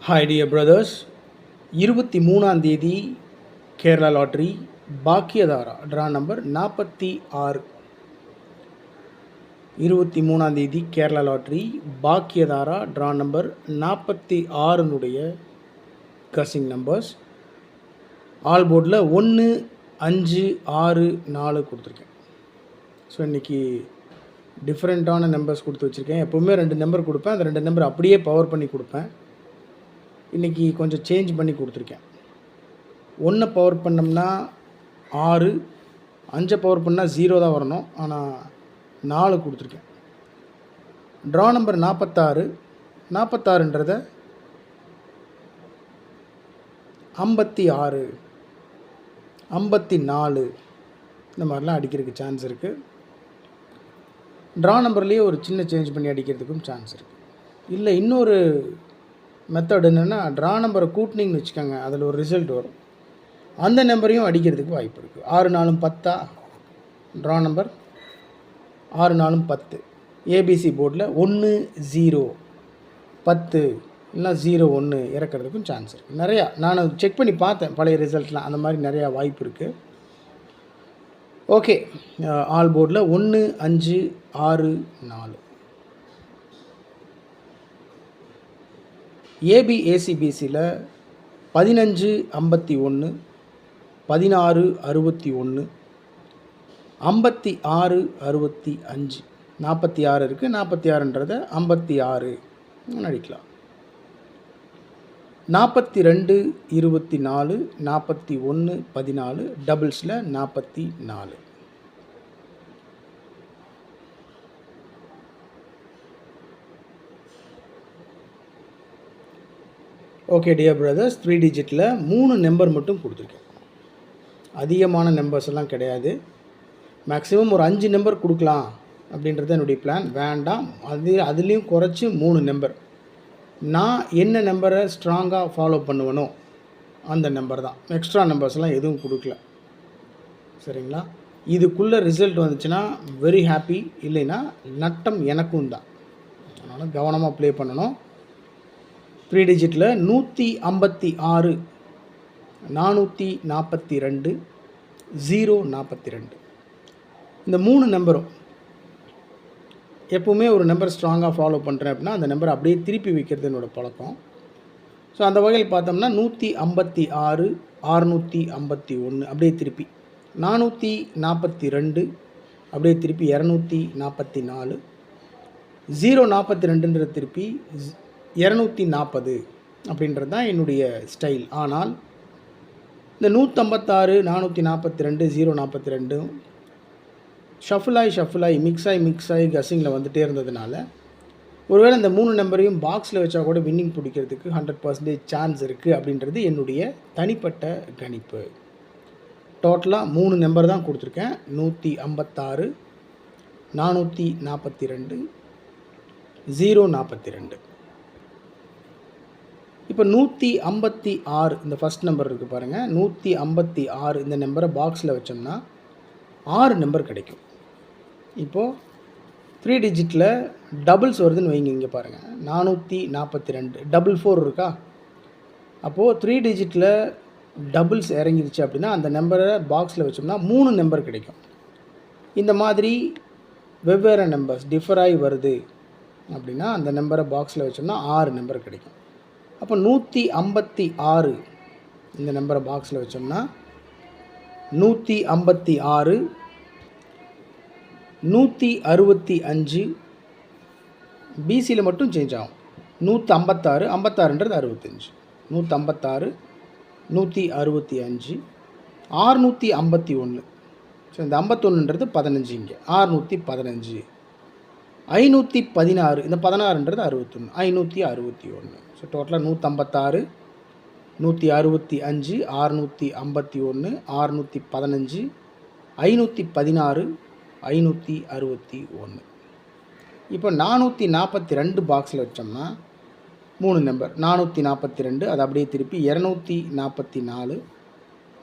Hi dear brothers, 23ஆம் தேதி Kerala lottery Bhagyathara draw number 46. 23ஆம் தேதி Kerala lottery Bhagyathara draw number 46 guessing numbers all போர்டில் 1 5 6 4 கொடுத்துருக்கேன். ஸோ இன்றைக்கி டிஃப்ரெண்ட்டான நம்பர்ஸ் கொடுத்து வச்சுருக்கேன். எப்போவுமே 2 நம்பர் கொடுப்பேன், அந்த 2 நம்பர் அப்படியே பவர் பண்ணி கொடுப்பேன். இன்றைக்கி கொஞ்சம் சேஞ்ச் பண்ணி கொடுத்துருக்கேன். 1 பவர் பண்ணோம்னா 6, 5 பவர் பண்ணால் 0 தான் வரணும், ஆனால் 4 கொடுத்துருக்கேன். Draw number 46. 46ன்றத 56, 54 இந்த மாதிரிலாம் அடிக்கிறதுக்கு சான்ஸ் இருக்குது. ட்ரா நம்பர்லேயே ஒரு சின்ன சேஞ்ச் பண்ணி அடிக்கிறதுக்கும் சான்ஸ் இருக்குது. இல்லை இன்னொரு மெத்தட் என்னென்னா, ட்ரா நம்பரை கூட்டினீங்கன்னு வச்சுக்கோங்க, அதில் ஒரு ரிசல்ட் வரும், அந்த நம்பரையும் அடிக்கிறதுக்கு வாய்ப்பு இருக்குது. 6 4 10 ட்ரா நம்பர் 6 4 10 ஏபிசி போர்டில் 1 0 10 இல்லைனா 0 1 இறக்கிறதுக்கும் சான்ஸ் இருக்குது. நிறையா நான் செக் பண்ணி பார்த்தேன், பழைய ரிசல்ட்லாம் அந்த மாதிரி நிறையா வாய்ப்பு இருக்குது. ஓகே, ஆல் போர்டில் 1 5 6 4 ஏபி ஏசிபிசியில் 15 51 16 61 56 65 46 இருக்குது. 46ன்றதை 56 அடிக்கலாம். 42 24 41 14 டபுள்ஸில் 44. ஓகே டியர் பிரதர்ஸ், 3 டிஜிட்டில் 3 நம்பர் மட்டும் கொடுத்துருக்கேன். அதிகமான நம்பர்ஸ் எல்லாம் கிடையாது. மேக்ஸிமம் ஒரு 5 நம்பர் கொடுக்கலாம் அப்படின்றது என்னுடைய பிளான். வேண்டாம், அதுலேயும் குறைச்சி 3 நம்பர். நான் என்ன நம்பரை ஸ்ட்ராங்காக ஃபாலோ பண்ணுவேனோ அந்த நம்பர் தான். எக்ஸ்ட்ரா நம்பர்ஸ்லாம் எதுவும் கொடுக்கல, சரிங்களா? இதுக்குள்ளே ரிசல்ட் வந்துச்சுன்னா வெரி ஹாப்பி, இல்லைன்னா நட்டம் எனக்கும் தான். அதனால் கவனமாக ப்ளே பண்ணணும். 3 டிஜிட்டில் 156 442 042 இந்த 3 நம்பரும் எப்போவுமே ஒரு நம்பர் ஸ்ட்ராங்காக ஃபாலோ பண்ணுறேன் அப்படின்னா அந்த நம்பரை அப்படியே திருப்பி வைக்கிறது என்னோடய பழக்கம். ஸோ அந்த வகையில் பார்த்தோம்னா 156 651 அப்படியே திருப்பி, 442 அப்படியே திருப்பி 244, 042ன்ற திருப்பி 240 அப்படின்றது தான் என்னுடைய ஸ்டைல். ஆனால் இந்த 156 442 042 ஷஃபிளாய் மிக்ஸ் ஆகி கசிங்கில் வந்துகிட்டே இருந்ததுனால ஒருவேளை இந்த 3 நம்பரையும் பாக்ஸில் வச்சா கூட வின்னிங் பிடிக்கிறதுக்கு 100% சான்ஸ் இருக்குது அப்படின்றது என்னுடைய தனிப்பட்ட கணிப்பு. டோட்டலாக 3 நம்பர் தான் கொடுத்துருக்கேன். 156 442 042. இப்போ 156 இந்த ஃபஸ்ட் நம்பர் இருக்குது பாருங்கள், 156 இந்த நம்பரை பாக்ஸில் வச்சோம்னா 6 நம்பர் கிடைக்கும். இப்போது 3 டிஜிட்டில் டபுள்ஸ் வருதுன்னு வைங்க, இங்கே பாருங்கள் 442 4 இருக்கா? அப்போது 3 டிஜிட்டில் டபுள்ஸ் இறங்கிருச்சு அப்படின்னா அந்த நம்பரை பாக்ஸில் வச்சோம்னா 3 நம்பர் கிடைக்கும். இந்த மாதிரி வெவ்வேறு நம்பர்ஸ் டிஃபர் ஆகி வருது அப்படின்னா அந்த நம்பரை பாக்ஸில் வச்சோம்னா 6 நம்பர் கிடைக்கும். அப்போ 156 இந்த நம்பரை பாக்ஸில் வச்சோம்னா 156 165 பிசியில் மட்டும் சேஞ்ச் ஆகும். 156 56ன்றது 65, 156 165 651. ஸோ இந்த 51ன்றது 15, இங்கே 615 516 இந்த 16ன்றது 61 561. ஸோ டோட்டலாக 156 165 651 615 516 561. இப்போ 442 பாக்ஸில் வச்சோம்னா 3 நம்பர் 442 அது அப்படியே திருப்பி 244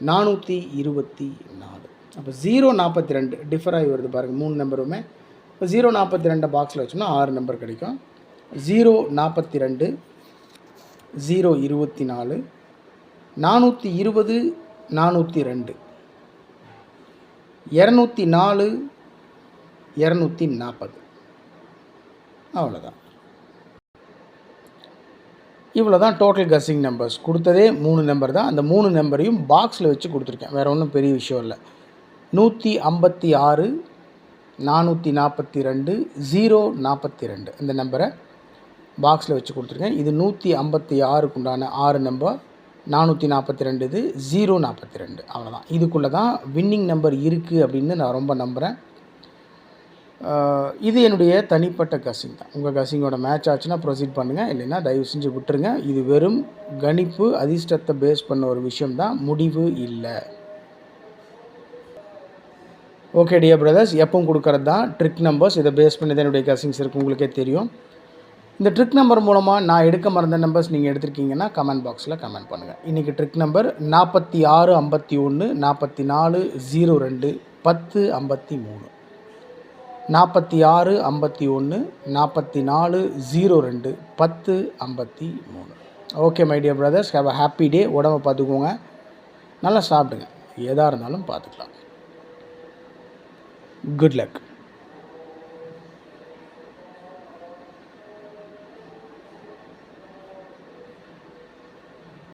424. அப்போ 042 டிஃபர் ஆகி வருது பாருங்கள் 3 நம்பருமே. இப்போ 042 பாக்ஸில் வச்சோம்னா 6 நம்பர் கிடைக்கும். 042 024 420 402 204 240. அவ்வளோதான். இவ்வளோ தான் டோட்டல் கஸ்ஸிங் நம்பர்ஸ். கொடுத்ததே 3 நம்பர் தான். அந்த 3 நம்பரையும் பாக்ஸில் வச்சு கொடுத்துருக்கேன். வேறு ஒன்றும் பெரிய விஷயம் இல்லை. 156 442 042 இந்த நம்பரை பாக்ஸில் வச்சு கொடுத்துருக்கேன். இது 156க்கு உண்டான 6 நம்பர், 442 இது 042. அவ்வளோதான். இதுக்குள்ளே தான் வின்னிங் நம்பர் இருக்குது அப்படின்னு நான் ரொம்ப நம்புகிறேன். இது என்னுடைய தனிப்பட்ட கஸ்ஸிங் தான். உங்கள் கஸ்ஸிங்கோட மேட்ச் ஆச்சுன்னா ப்ரொசீட் பண்ணுங்கள், இல்லைன்னா தயவு செஞ்சு விட்டுருங்க. இது வெறும் கணிப்பு, அதிர்ஷ்டத்தை பேஸ் பண்ண ஒரு விஷயம்தான், முடிவு இல்லை. ஓகே டியர் பிரதர்ஸ், எப்பவும் கொடுக்குறது தான் ட்ரிக் நம்பர்ஸ். இதை பேஸ் பண்ணி தான் என்னுடைய கஸ்ஸிங்ஸ் இருக்குது, உங்களுக்கே தெரியும். இந்த ட்ரிக் நம்பர் மூலமாக நான் எடுக்க மறந்த நம்பர்ஸ் நீங்கள் எடுத்திருக்கீங்கன்னா கமெண்ட் பாக்ஸில் கமெண்ட் பண்ணுங்கள். இன்றைக்கி trick number 46 51 44 02 10 53. 46 51 44 02 10 53. Okay my dear brothers, have a happy day. உடம்பை பார்த்துக்கோங்க, நல்லா சாப்பிடுங்க, எதாக இருந்தாலும் பார்த்துக்கலாம். Good luck.